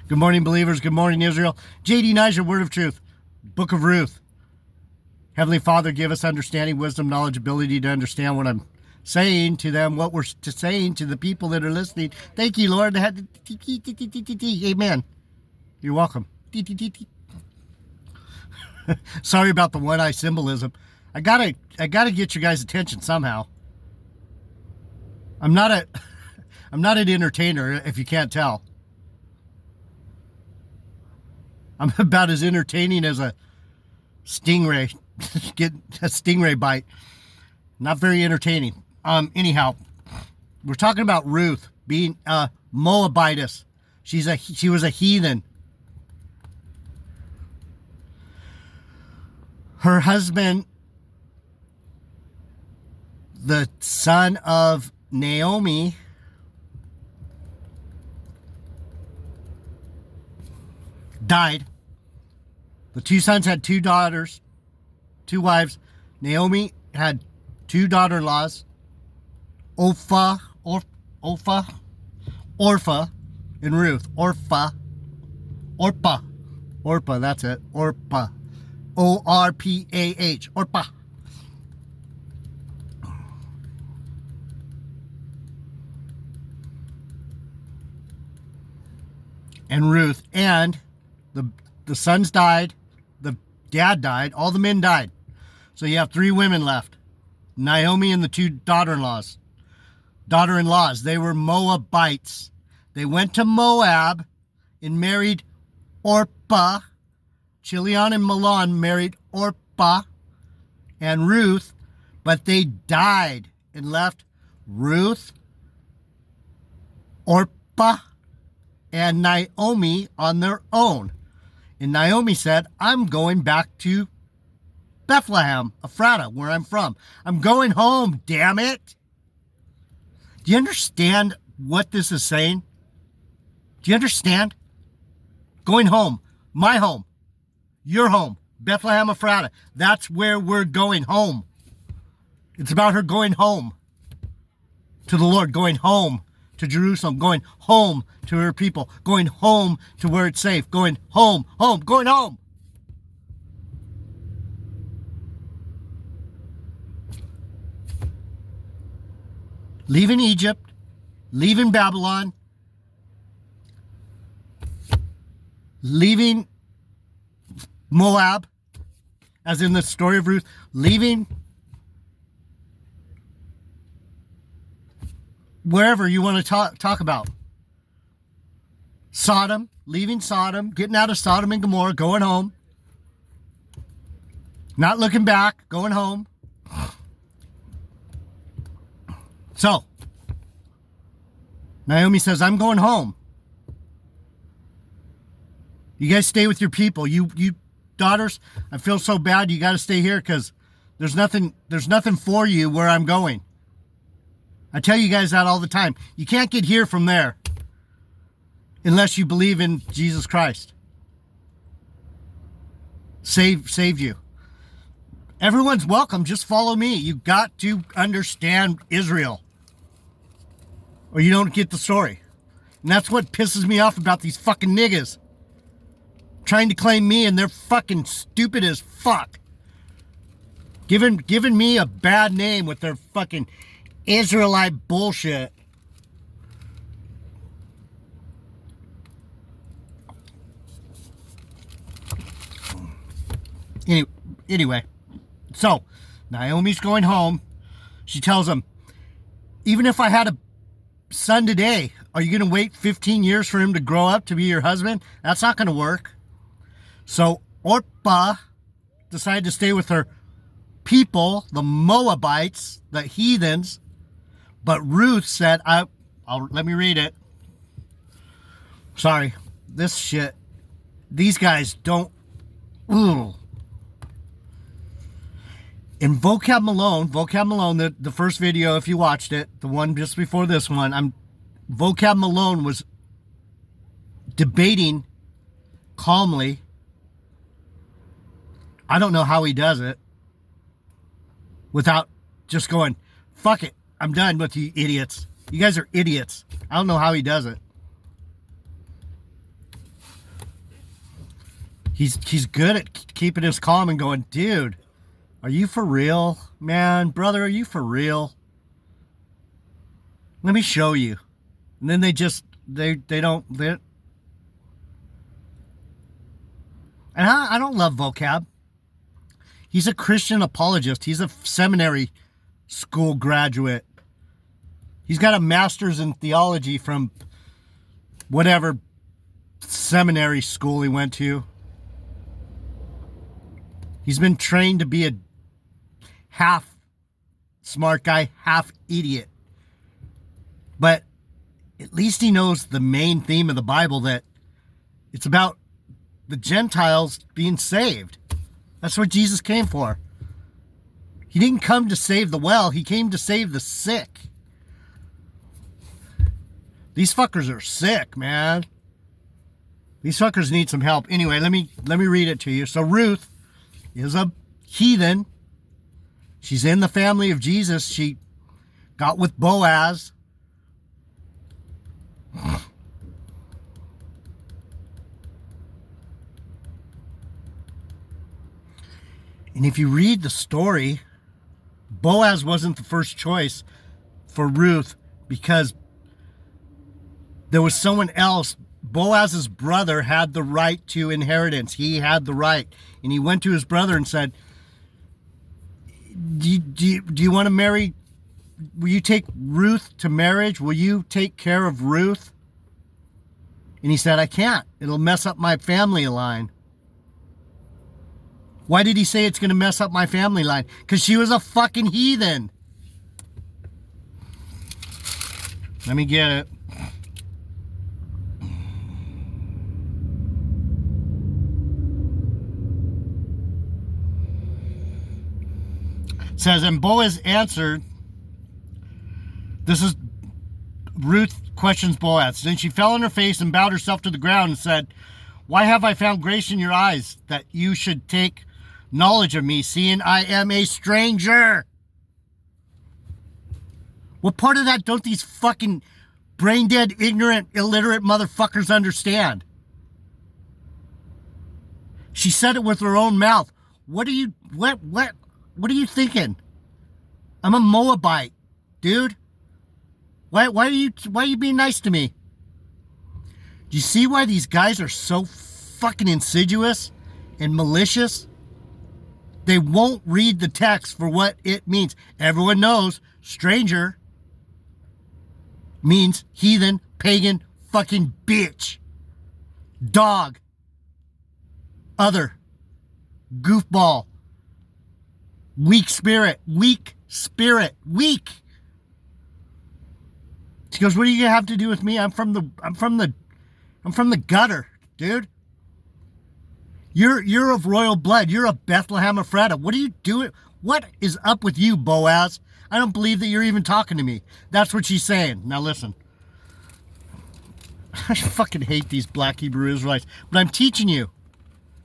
Good morning, believers. Good morning, Israel. J.D. Niger, Word of Truth, Book of Ruth. Heavenly Father, give us understanding, wisdom, knowledge, ability to understand what I'm saying to them, what we're saying to the people that are listening. Thank you, Lord. Amen. You're welcome. Sorry about the one-eye symbolism. I gotta get your guys' attention somehow. I'm not an entertainer, if you can't tell. I'm about as entertaining as a stingray. Get a stingray bite. Not very entertaining. Anyhow, we're talking about Ruth being a Moabitess. She was a heathen. Her husband, the son of Naomi, died. The two sons had two daughters, two wives. Naomi had two daughter-in-laws, Orpha, and Ruth. Orpha, that's it. Orpah, O-R-P-A-H, Orpah. And Ruth, and the sons died, the dad died, all the men died. So you have three women left. Naomi and the two daughter-in-laws. They were Moabites. They went to Moab and married Orpah. Chilion and Mahlon married Orpah and Ruth, but they died and left Ruth, Orpah, and Naomi on their own. And Naomi said, I'm going back to Bethlehem, Ephrata, where I'm from. I'm going home, damn it. Do you understand what this is saying? Do you understand? Going home, my home, your home, Bethlehem, Ephrata. That's where we're going home. It's about her going home to the Lord, going home to Jerusalem, going home to her people, going home to where it's safe, going home, going home. Leaving Egypt, leaving Babylon, leaving Moab, as in the story of Ruth, leaving wherever you want to talk about. Sodom, leaving Sodom, getting out of Sodom and Gomorrah, going home. Not looking back, going home. So, Naomi says, I'm going home. You guys stay with your people. You daughters, I feel so bad. You got to stay here because there's nothing for you where I'm going. I tell you guys that all the time. You can't get here from there unless you believe in Jesus Christ. Saved you. Everyone's welcome. Just follow me. You got to understand Israel, or you don't get the story. And that's what pisses me off about these fucking niggas trying to claim me, and they're fucking stupid as fuck. Giving me a bad name with their fucking Israelite bullshit. Anyway, so Naomi's going home. She tells him, even if I had a son today, are you going to wait 15 years for him to grow up to be your husband? That's not going to work. So Orpah decided to stay with her people, the Moabites, the heathens. But Ruth said, let me read it. Sorry, this shit, these guys don't, ooh. In Vocab Malone, the first video, if you watched it, the one just before this one, Vocab Malone was debating calmly. I don't know how he does it without just going, fuck it, I'm done with you idiots. You guys are idiots. I don't know how he does it. He's good at keeping his calm and going, dude, are you for real, man, brother? Are you for real? Let me show you. And then they don't. And I don't love vocab. He's a Christian apologist. He's a seminary school graduate. He's got a master's in theology from whatever seminary school he went to. He's been trained to be a half smart guy, half idiot. But at least he knows the main theme of the Bible, that it's about the Gentiles being saved. That's what Jesus came for. He didn't come to save the well. He came to save the sick. These fuckers are sick, man. These fuckers need some help. Anyway, let me read it to you. So Ruth is a heathen. She's in the family of Jesus. She got with Boaz. And if you read the story, Boaz wasn't the first choice for Ruth because there was someone else. Boaz's brother had the right to inheritance. He had the right. And he went to his brother and said, do you want to marry? Will you take Ruth to marriage? Will you take care of Ruth? And he said, I can't. It'll mess up my family line. Why did he say it's going to mess up my family line? Because she was a fucking heathen. Let me get it. It says, and Boaz answered, this is Ruth questions Boaz. Then she fell on her face and bowed herself to the ground and said, why have I found grace in your eyes that you should take knowledge of me, seeing I am a stranger? What part of that don't these fucking brain dead, ignorant, illiterate motherfuckers understand? She said it with her own mouth. What are you thinking? I'm a Moabite, dude. Why are you being nice to me? Do you see why these guys are so fucking insidious and malicious? They won't read the text for what it means. Everyone knows stranger means heathen, pagan, fucking bitch, dog, other, goofball, weak spirit. She goes, what do you have to do with me? I'm from the gutter, dude. You're of royal blood. You're a Bethlehem Ephrata. What are you doing? What is up with you, Boaz? I don't believe that you're even talking to me. That's what she's saying. Now listen. I fucking hate these black Hebrew Israelites. But I'm teaching you.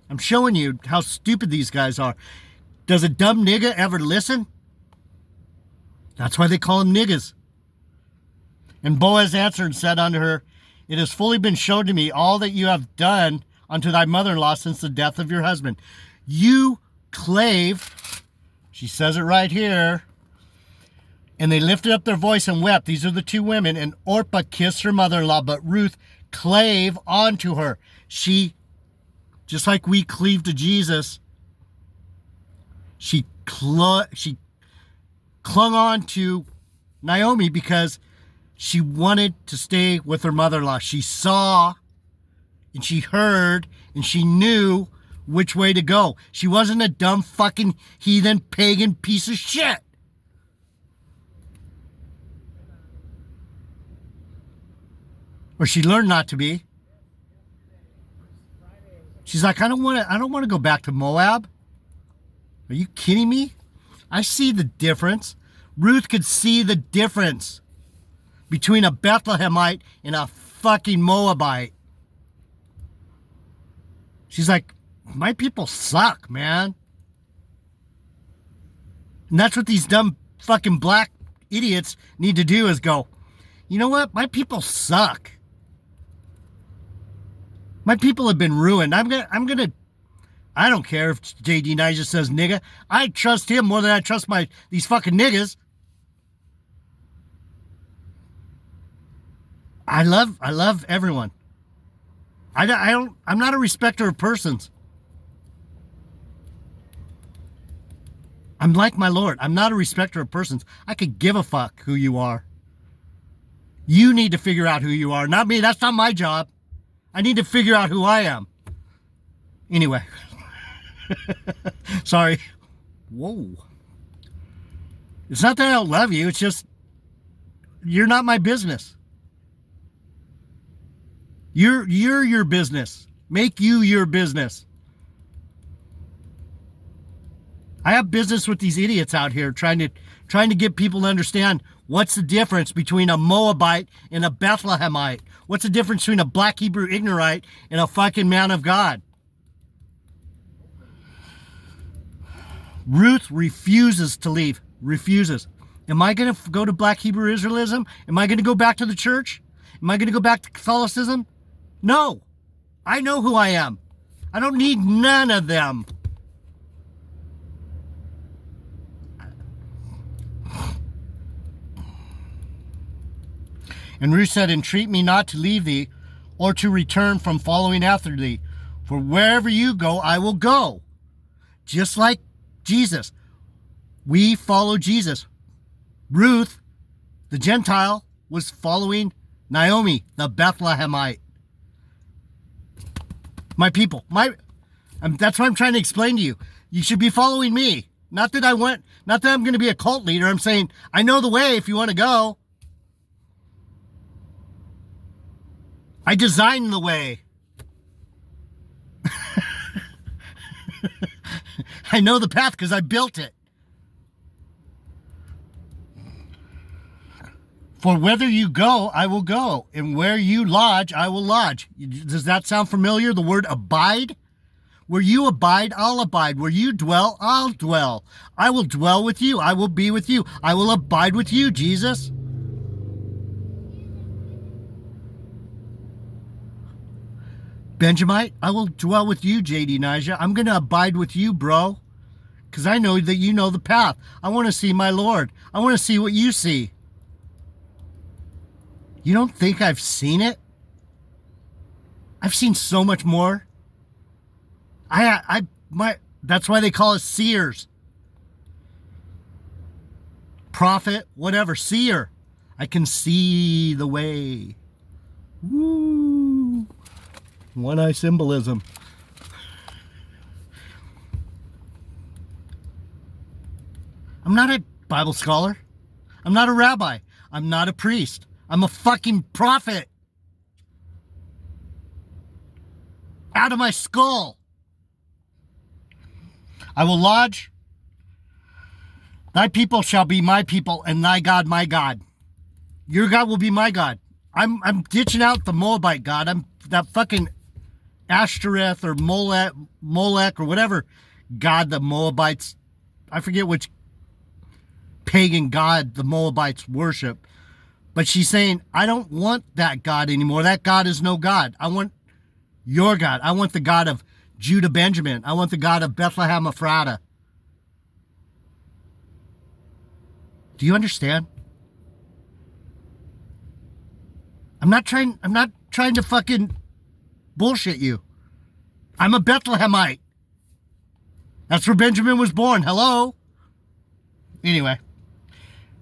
I'm showing you how stupid these guys are. Does a dumb nigga ever listen? That's why they call them niggas. And Boaz answered and said unto her, it has fully been shown to me all that you have done unto thy mother-in-law since the death of your husband. You clave, she says it right here, and they lifted up their voice and wept. These are the two women, and Orpah kissed her mother-in-law, but Ruth clave onto her. She, just like we cleave to Jesus, she clung on to Naomi because she wanted to stay with her mother-in-law. She saw and she heard and she knew which way to go. She wasn't a dumb fucking heathen pagan piece of shit. Or she learned not to be. She's like, I don't want to go back to Moab. Are you kidding me? I see the difference. Ruth could see the difference between a Bethlehemite and a fucking Moabite. She's like, my people suck, man. And that's what these dumb fucking black idiots need to do, is go, you know what? My people suck. My people have been ruined. I'm gonna I don't care if JD Nija says nigga. I trust him more than I trust these fucking niggas. I love everyone. I'm not a respecter of persons. I'm like my Lord. I'm not a respecter of persons. I could give a fuck who you are. You need to figure out who you are, not me. That's not my job. I need to figure out who I am. Anyway. Sorry. Whoa. It's not that I don't love you. It's just, you're not my business. You're your business. Make you your business. I have business with these idiots out here trying to get people to understand what's the difference between a Moabite and a Bethlehemite. What's the difference between a black Hebrew ignorant and a fucking man of God? Ruth refuses to leave. Refuses. Am I going to go to black Hebrew Israelism? Am I going to go back to the church? Am I going to go back to Catholicism? No. I know who I am. I don't need none of them. And Ruth said, entreat me not to leave thee, or to return from following after thee. For wherever you go, I will go. Just like Jesus. We follow Jesus. Ruth, the Gentile, was following Naomi, the Bethlehemite. My people. That's what I'm trying to explain to you. You should be following me. Not that I'm going to be a cult leader. I'm saying, I know the way if you want to go. I designed the way. I know the path because I built it. For whither you go, I will go, and where you lodge, I will lodge. Does that sound familiar? The word abide? Where you abide, I'll abide. Where you dwell, I'll dwell. I will dwell with you. I will be with you. I will abide with you, Jesus. Benjamite, I will dwell with you, JD Nija. I'm going to abide with you, bro. Because I know that you know the path. I want to see my Lord. I want to see what you see. You don't think I've seen it? I've seen so much more. That's why they call us seers. Prophet, whatever, seer. I can see the way. Woo. One-eye symbolism. I'm not a Bible scholar. I'm not a rabbi. I'm not a priest. I'm a fucking prophet. Out of my skull. I will lodge. Thy people shall be my people, and thy God my God. Your God will be my God. I'm ditching out the Moabite God. I'm that fucking Ashtoreth or Molech or whatever God the Moabites, I forget which pagan God the Moabites worship. But she's saying, I don't want that God anymore. That God is no God. I want your God. I want the God of Judah Benjamin. I want the God of Bethlehem Ephrata. Do you understand? I'm not trying to fucking bullshit you. I'm a Bethlehemite. That's where Benjamin was born. Hello? Anyway.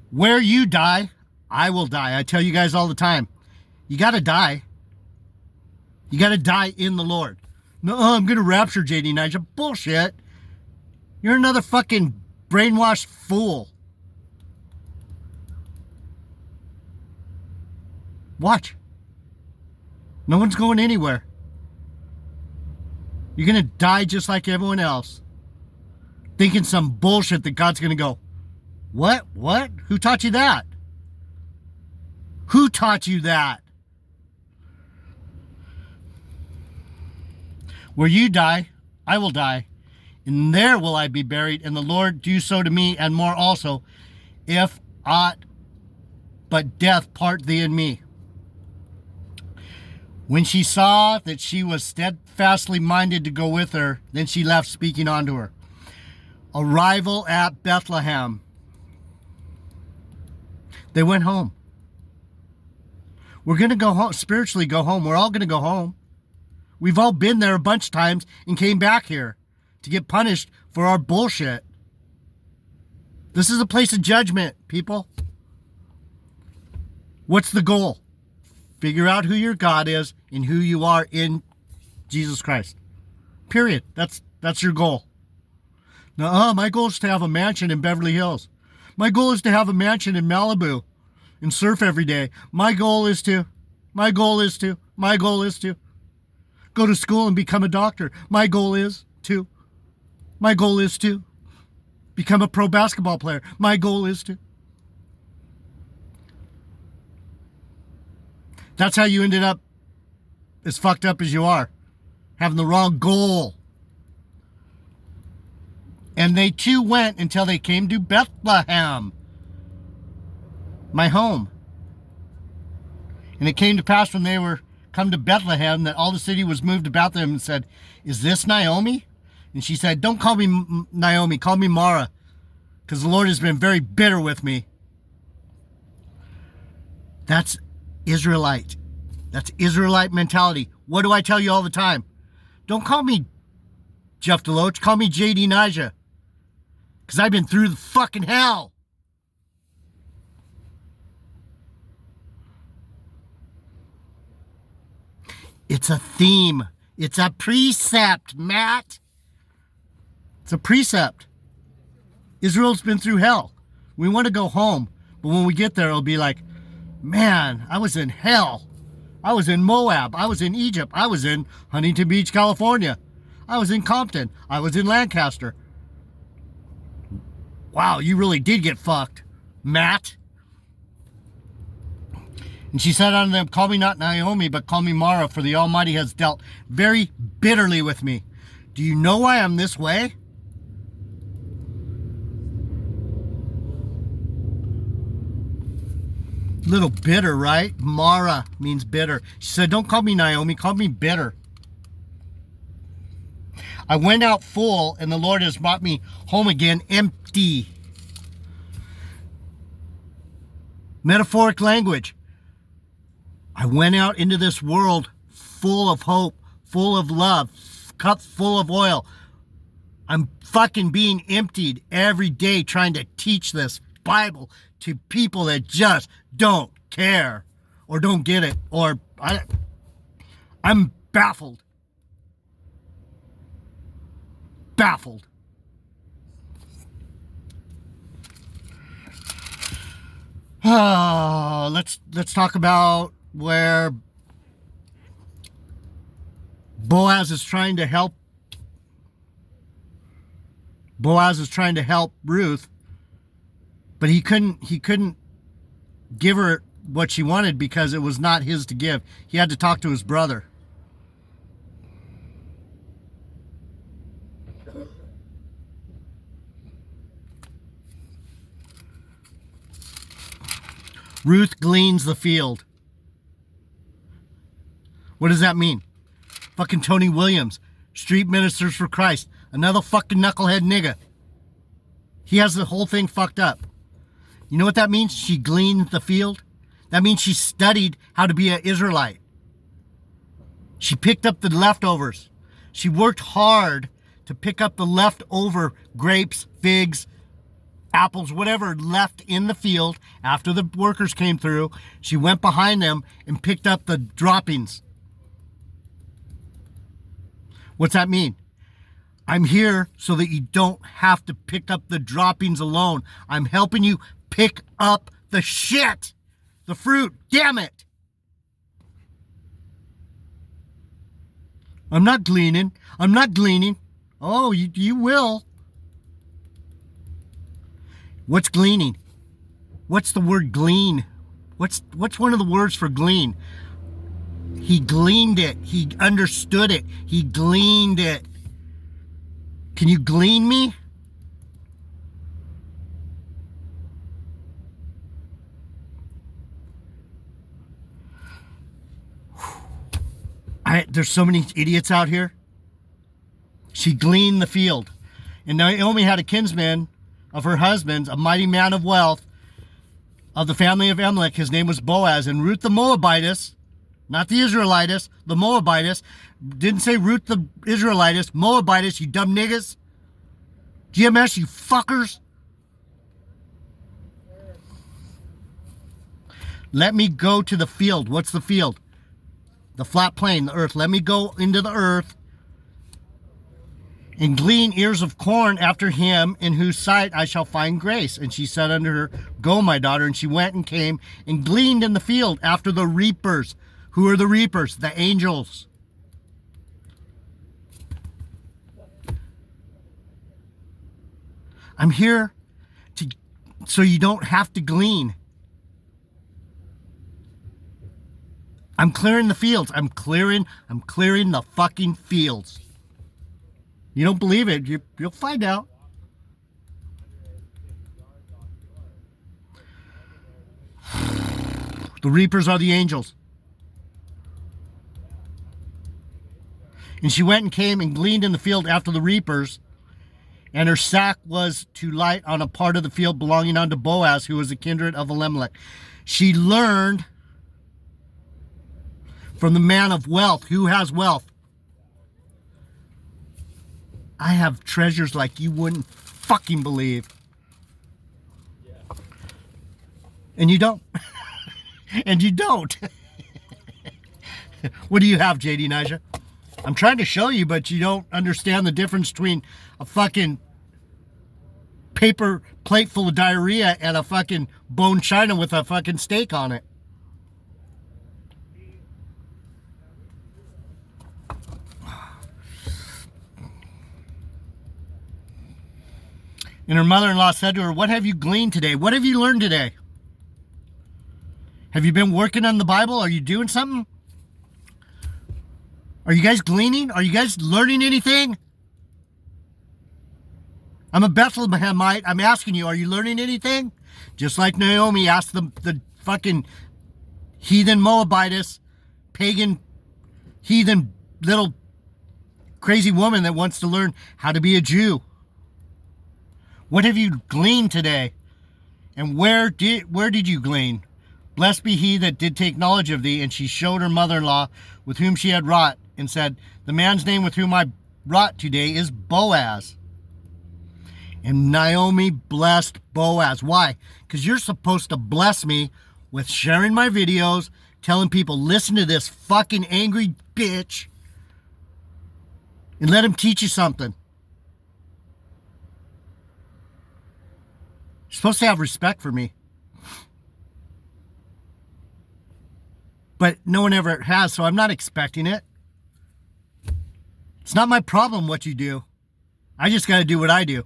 Where you die, I will die. I tell you guys all the time. You gotta die. You gotta die in the Lord. No, I'm gonna rapture JD Nija. Bullshit. You're another fucking brainwashed fool. Watch. No one's going anywhere. You're going to die just like everyone else. Thinking some bullshit that God's going to go, what? What? Who taught you that? Who taught you that? Where you die, I will die. And there will I be buried. And the Lord do so to me and more also, if aught but death part thee and me. When she saw that she was steadfastly minded to go with her, then she left, speaking unto her. Arrival at Bethlehem. They went home. We're going to go home, spiritually go home. We're all going to go home. We've all been there a bunch of times and came back here to get punished for our bullshit. This is a place of judgment, people. What's the goal? Figure out who your God is and who you are in Jesus Christ. Period. That's your goal. Now, my goal is to have a mansion in Beverly Hills. My goal is to have a mansion in Malibu and surf every day. My goal is to go to school and become a doctor. My goal is to become a pro basketball player. My goal is to. That's how you ended up as fucked up as you are. Having the wrong goal. And they too went until they came to Bethlehem, my home. And it came to pass when they were come to Bethlehem that all the city was moved to Bethlehem and said, "Is this Naomi?" And she said, "Don't call me Naomi, call me Mara, because the Lord has been very bitter with me." That's Israelite. That's Israelite mentality. What do I tell you all the time? Don't call me Jeff Deloach, call me J.D. Nija. Because I've been through the fucking hell. It's a theme. It's a precept, Matt. It's a precept. Israel's been through hell. We want to go home. But when we get there, it'll be like, man, I was in hell. I was in Moab. I was in Egypt. I was in Huntington Beach, California. I was in Compton. I was in Lancaster. Wow, you really did get fucked, Matt. And she said unto them, "Call me not Naomi, but call me Mara, for the Almighty has dealt very bitterly with me. Do you know why I'm this way?" Little bitter, right? Mara means bitter. She said, "Don't call me Naomi, call me bitter. I went out full, and the Lord has brought me home again empty." Metaphoric language. I went out into this world full of hope, full of love, cup full of oil. I'm fucking being emptied every day trying to teach this Bible to people that just don't care or don't get it, or I'm baffled. Baffled. Let's talk about where Boaz is trying to help. Boaz is trying to help Ruth, but he couldn't give her what she wanted because it was not his to give. He had to talk to his brother. Ruth gleans the field. What does that mean? Fucking Tony Williams, Street Ministers for Christ, another fucking knucklehead nigga. He has the whole thing fucked up. You know what that means? She gleaned the field. That means she studied how to be an Israelite. She picked up the leftovers. She worked hard to pick up the leftover grapes, figs, apples, whatever left in the field after the workers came through. She went behind them and picked up the droppings. What's that mean? I'm here so that you don't have to pick up the droppings alone. I'm helping you pick up the shit, the fruit. Damn it. I'm not gleaning. Oh, you will. What's gleaning? What's the word glean? What's one of the words for glean? He gleaned it. He understood it. He gleaned it. Can you glean me? There's so many idiots out here. She gleaned the field. And Naomi had a kinsman of her husband's, a mighty man of wealth of the family of Elimelech. His name was Boaz. And Ruth the Moabitess, not the Israelitess, the Moabitess, didn't say Ruth the Israelitess, Moabitess, you dumb niggas. GMS, you fuckers. Let me go to the field. What's the field? The flat plain, the earth. Let me go into the earth and glean ears of corn after him in whose sight I shall find grace. And she said unto her, Go, my daughter. And she went and came and gleaned in the field after the reapers. Who are the reapers? The angels. I'm here so you don't have to glean. I'm clearing the fields. I'm clearing the fucking fields. You don't believe it, you'll find out. The reapers are the angels. And she went and came and gleaned in the field after the reapers, and her sack was to light on a part of the field belonging unto Boaz, who was a kindred of Elimelech. She learned from the man of wealth. Who has wealth? I have treasures like you wouldn't fucking believe. And you don't. And you don't. What do you have, JD Nija? I'm trying to show you, but you don't understand the difference between a fucking paper plate full of diarrhea and a fucking bone china with a fucking steak on it. And her mother-in-law said to her, What have you gleaned today? What have you learned today? Have you been working on the Bible? Are you doing something? Are you guys gleaning? Are you guys learning anything? I'm a Bethlehemite. I'm asking you, are you learning anything? Just like Naomi asked the fucking heathen Moabitess, pagan, heathen little crazy woman that wants to learn how to be a Jew. What have you gleaned today? And where did you glean? Blessed be he that did take knowledge of thee. And she showed her mother-in-law with whom she had wrought, and said, The man's name with whom I wrought today is Boaz. And Naomi blessed Boaz. Why? Because you're supposed to bless me with sharing my videos, telling people, listen to this fucking angry bitch, and let him teach you something. You're supposed to have respect for me. But no one ever has, so I'm not expecting it. It's not my problem what you do. I just got to do what I do.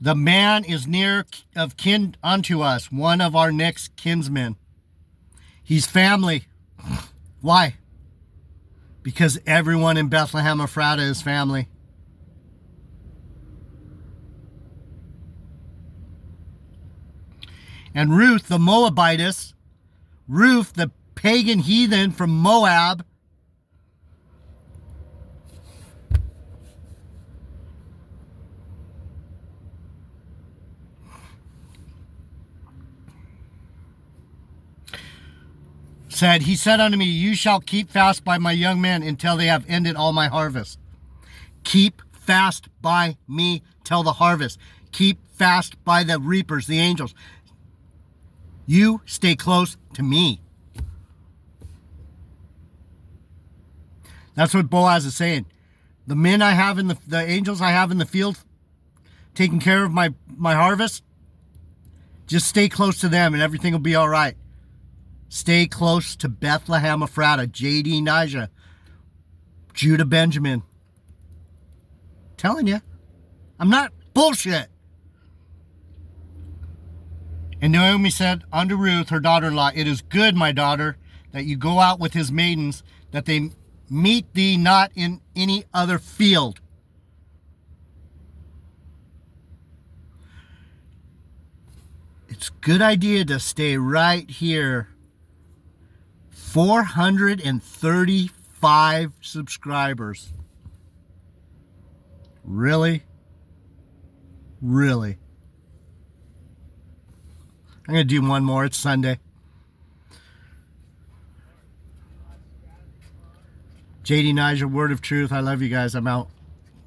The man is near of kin unto us, one of our next kinsmen. He's family. Why? Because everyone in Bethlehem Ephrata is family. And Ruth, the Moabitess, Ruth, the pagan heathen from Moab, said, He said unto me, You shall keep fast by my young men until they have ended all my harvest. Keep fast by me till the harvest. Keep fast by the reapers, the angels. You stay close to me. That's what Boaz is saying. The men I have in the angels I have in the field taking care of my harvest, just stay close to them and everything will be all right. Stay close to Bethlehem Ephrata, JD Nija, Judah Benjamin. Telling you, I'm not bullshit. And Naomi said unto Ruth, her daughter-in-law, It is good, my daughter, that you go out with his maidens, that they meet thee not in any other field. It's a good idea to stay right here. 435 subscribers. Really? Really? I'm going to do one more. It's Sunday. JD Niger, Word of Truth. I love you guys. I'm out.